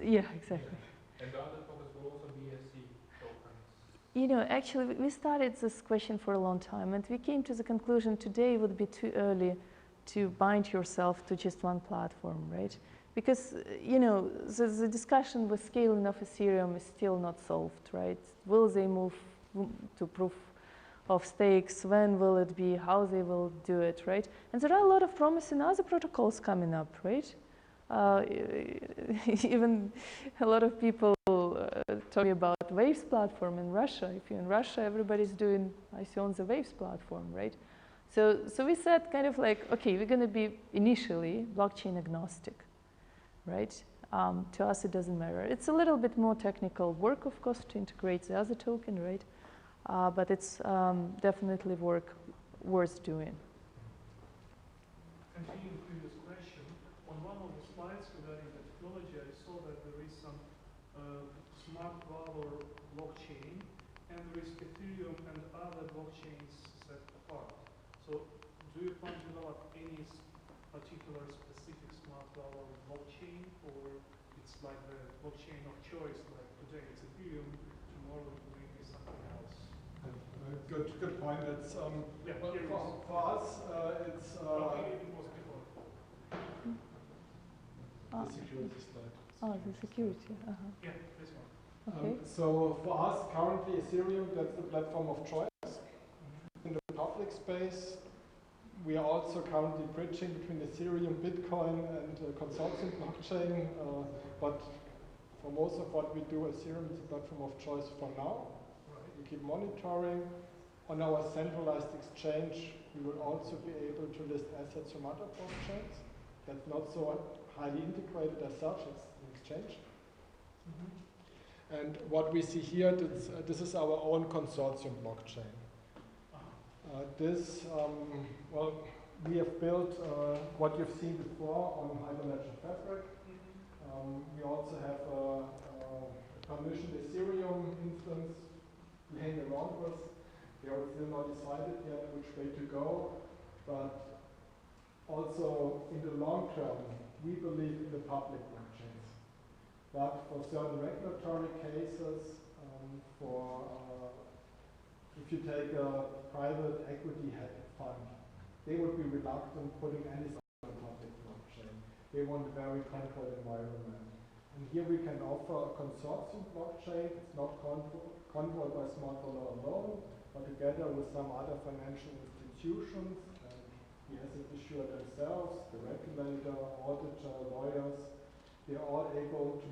Yeah, exactly. And the other tokens will also be ERC tokens? You know, actually, we started this question for a long time, and we came to the conclusion today would be too early to bind yourself to just one platform, right? Because, you know, the discussion with scaling of Ethereum is still not solved, right? Will they move to proof of stakes? When will it be? How they will do it, right? And there are a lot of promising other protocols coming up, right? Even a lot of people talking about Waves platform in Russia. If you're in Russia, everybody's doing ICO on the Waves platform, right? So we said kind of like, okay, we're going to be initially blockchain agnostic, right? To us, it doesn't matter. It's a little bit more technical work, of course, to integrate the other token, right? But it's definitely work worth doing. Continuing the previous question, on one of the slides regarding the technology, I saw that there is some Smart VALOR blockchain, and there is Ethereum and other blockchains set apart. So do you plan to develop any particular specific Smart VALOR blockchain, or it's like the blockchain of choice, like today it's Ethereum, tomorrow it may be something else? Good point. It's Yeah, well, for us, it's maybe it was before. the security slide. Oh, the security. Yeah, this one. Okay. So for us, currently Ethereum, that's the platform of choice. In the public space, we are also currently bridging between Ethereum, Bitcoin, and consortium blockchain. But for most of what we do, Ethereum is the platform of choice for now. Right. We keep monitoring. On our centralized exchange, we will also be able to list assets from other blockchains. That's not so highly integrated as such, it's an exchange. And what we see here, this is our own consortium blockchain. Well, we have built what you've seen before on Hyperledger Fabric. We also have a permissioned Ethereum instance playing around with. We are still not decided yet which way to go, but also in the long term, we believe in the public blockchains. But for certain regulatory cases, if you take a private equity fund, they would be reluctant putting anything on public blockchain. They want a very controlled environment. And here we can offer a consortium blockchain. It's not controlled by SMART VALOR alone, but together with some other financial institutions and the asset issuer themselves, the regulator, auditor, lawyers, they're all able to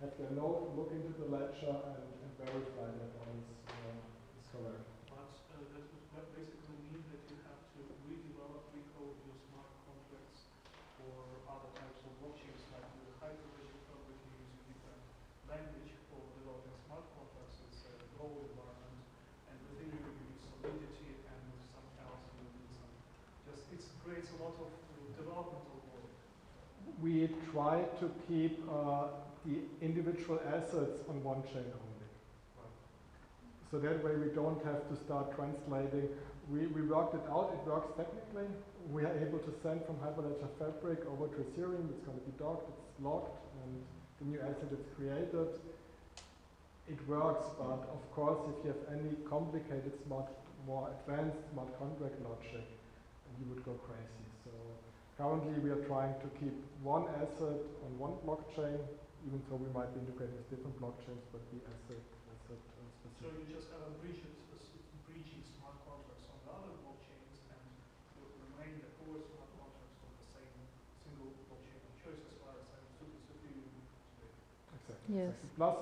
have their node, look into the ledger and verify that all is correct. But that would basically mean that you have to redevelop, recode your smart contracts for other types of blockchains, like the Hyperledger, you're probably using different language for developing smart contracts. It's a Go environment, and within you need solidity, and with something else you need some. It creates a lot of developmental work. We try to keep the individual assets on one chain only. So that way we don't have to start translating. We worked it out, it works technically. We are able to send from Hyperledger Fabric over to Ethereum. It's going to be docked, it's locked, and the new asset is created. It works, but of course if you have any complicated more advanced smart contract logic, you would go crazy. So currently we are trying to keep one asset on one blockchain, even though we might be integrating with different blockchains, but the asset specific. So you just have a breaching smart contracts on the other blockchains, and you remain the core smart contracts on the same single blockchain of choice, as far as I understood it's Ethereum today. Exactly. Yes. Exactly. Plus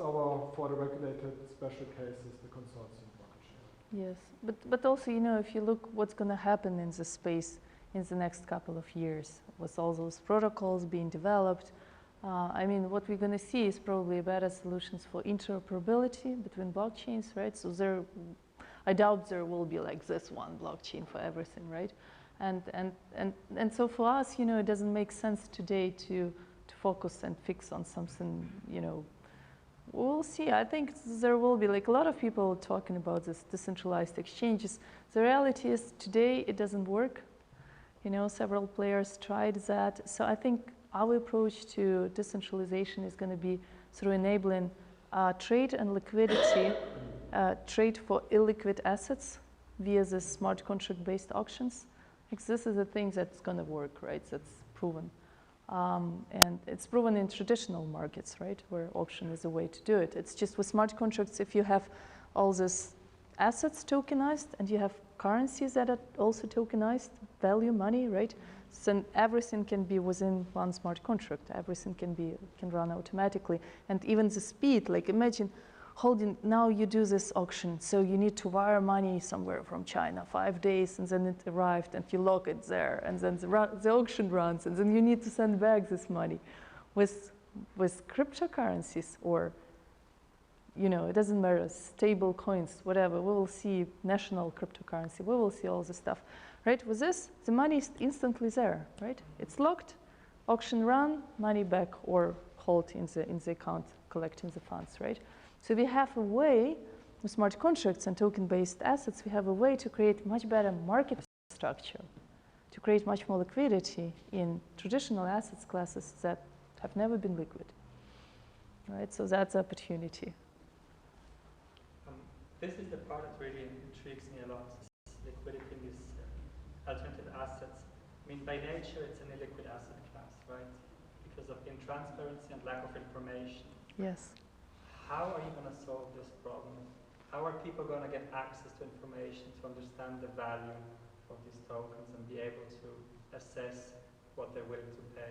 for the regulated special cases, the consortium blockchain. Yes, but also, if you look what's going to happen in the space in the next couple of years with all those protocols being developed, what we're going to see is probably better solutions for interoperability between blockchains, right? So I doubt there will be like this one blockchain for everything, right? And so for us, it doesn't make sense today to focus and fix on something, We'll see. I think there will be like a lot of people talking about this decentralized exchanges. The reality is today it doesn't work. Several players tried that. So I think our approach to decentralization is going to be through enabling trade and liquidity, trade for illiquid assets via the smart contract-based auctions. This is a thing that's going to work, right? That's proven. And it's proven in traditional markets, right, where auction is a way to do it. It's just with smart contracts, if you have all these assets tokenized and you have currencies that are also tokenized, value, money, right, then everything can be within one smart contract. Everything can run automatically. And even the speed, like imagine now you do this auction, so you need to wire money somewhere from China, 5 days, and then it arrived, and you lock it there, and then the auction runs, and then you need to send back this money. With cryptocurrencies, or it doesn't matter, stable coins, whatever, we will see national cryptocurrency, we will see all this stuff, right? With this, the money is instantly there, right? It's locked, auction run, money back, or hold in the account, collecting the funds, right? So we have a way, with smart contracts and token-based assets, we have a way to create much better market structure, to create much more liquidity in traditional assets classes that have never been liquid, right? So that's opportunity. This is the part that really intrigues me a lot, is liquidity in these alternative assets. By nature, it's an illiquid asset class, right? Because of intransparency and lack of information. Yes. How are you going to solve this problem? How are people going to get access to information to understand the value of these tokens and be able to assess what they're willing to pay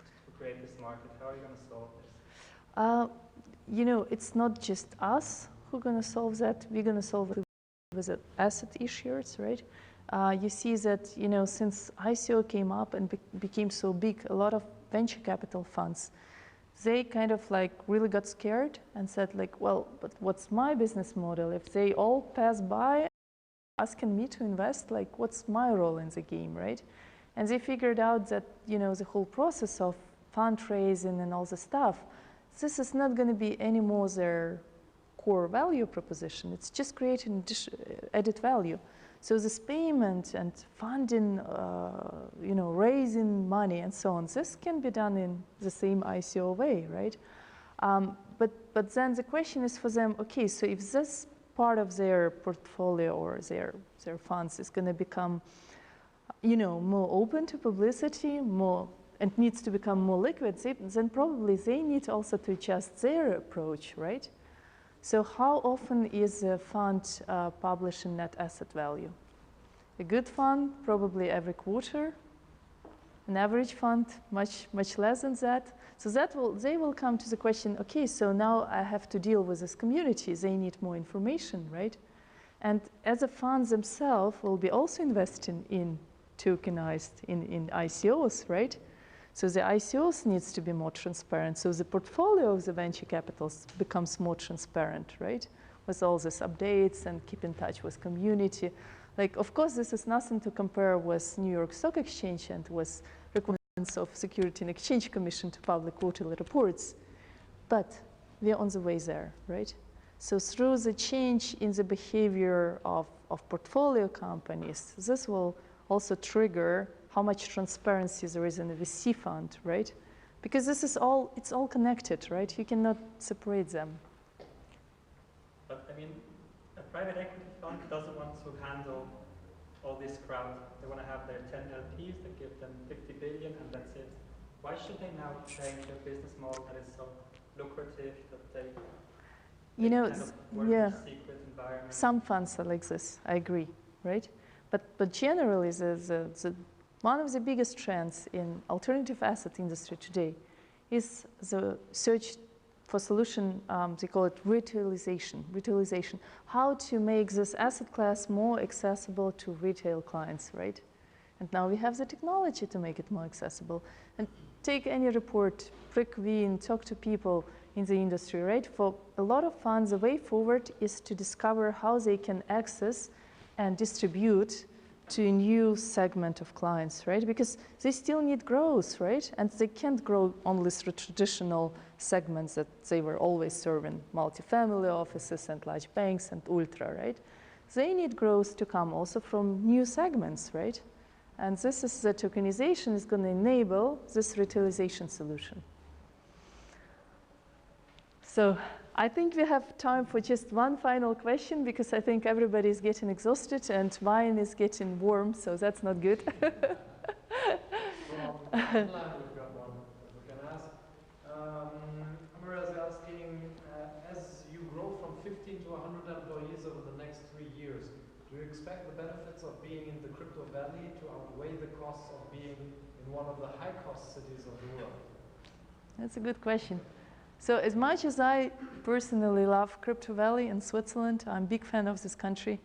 to create this market? How are you going to solve this? It's not just us who are going to solve that. We're going to solve it with the asset issuers, right? You see that, since ICO came up and became so big, a lot of venture capital funds, they kind of really got scared and said well, but what's my business model? If they all pass by asking me to invest, what's my role in the game, right? And they figured out that, the whole process of fundraising and all the stuff, this is not going to be anymore their core value proposition. It's just creating added value. So this payment and funding, raising money and so on, this can be done in the same ICO way, right? But then the question is for them, okay, so if this part of their portfolio or their funds is going to become, more open to publicity, more and needs to become more liquid, then probably they need also to adjust their approach, right? So how often is a fund publishing net asset value? A good fund, probably every quarter. An average fund, much less than that. So they will come to the question, okay, so now I have to deal with this community. They need more information, right? And as a fund themselves will be also investing in tokenized, in ICOs, right? So the ICOs needs to be more transparent. So the portfolio of the venture capitals becomes more transparent, right? With all these updates and keep in touch with community. Like, of course, this is nothing to compare with New York Stock Exchange and with requirements of Security and Exchange Commission to public quarterly reports. But we're on the way there, right? So through the change in the behavior of portfolio companies, this will also trigger how much transparency there is in a VC fund, right? Because this is all, it's all connected, right? You cannot separate them. But I mean, a private equity fund doesn't want to handle all this crowd. They want to have their 10 LPs that give them 50 billion and that's it. Why should they now change their business model that is so lucrative that they you know, kind of work yeah, in a secret environment? Some funds are like this, I agree, right? But generally, one of the biggest trends in alternative asset industry today is the search for solution, they call it retailization. How to make this asset class more accessible to retail clients, right? And now we have the technology to make it more accessible. And take any report, prick in, talk to people in the industry, right? For a lot of funds, the way forward is to discover how they can access and distribute to a new segment of clients, right? Because they still need growth, right? And they can't grow only through traditional segments that they were always serving, multifamily offices and large banks and ultra, right? They need growth to come also from new segments, right? And this is the tokenization is going to enable this retailization solution. So I think we have time for just one final question because I think everybody is getting exhausted and wine is getting warm, so that's not good. We've got one that we can ask. Amira is asking, as you grow from 15 to 100 employees over the next 3 years, do you expect the benefits of being in the crypto valley to outweigh the costs of being in one of the high-cost cities of the world? That's a good question. So as much as I personally love Crypto Valley in Switzerland, I'm a big fan of this country.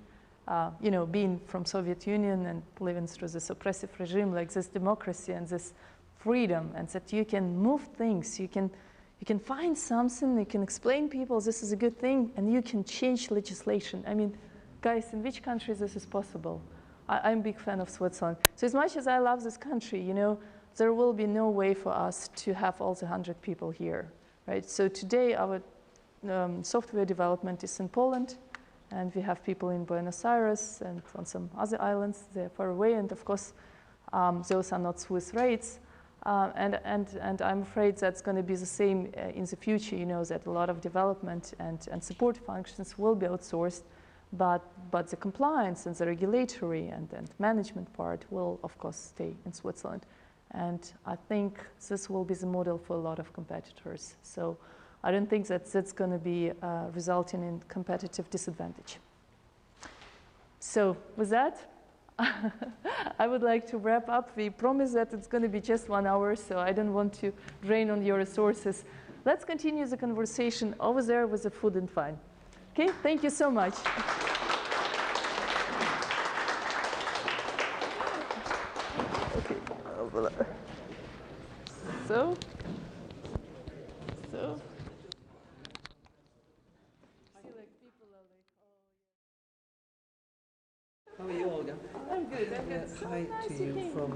You know, being from Soviet Union and living through this oppressive regime, like this democracy and this freedom, and that you can move things, you can find something, you can explain people this is a good thing, and you can change legislation. I mean, guys, in which country this is possible? I'm a big fan of Switzerland. So as much as I love this country, you know, there will be no way for us to have all the 100 people here. Right? So today our software development is in Poland, and we have people in Buenos Aires and on some other islands. They're far away, and of course, those are not Swiss rates. And I'm afraid that's going to be the same in the future. You know that a lot of development and support functions will be outsourced, but the compliance and the regulatory and management part will, of course, stay in Switzerland. And I think this will be the model for a lot of competitors. So I don't think that that's going to be resulting in competitive disadvantage. So with that, I would like to wrap up. We promise that it's going to be just 1 hour, so I don't want to drain on your resources. Let's continue the conversation over there with the food and wine. Okay, thank you so much. So. How are you, Olga? I'm good. I'm good. Hi to you from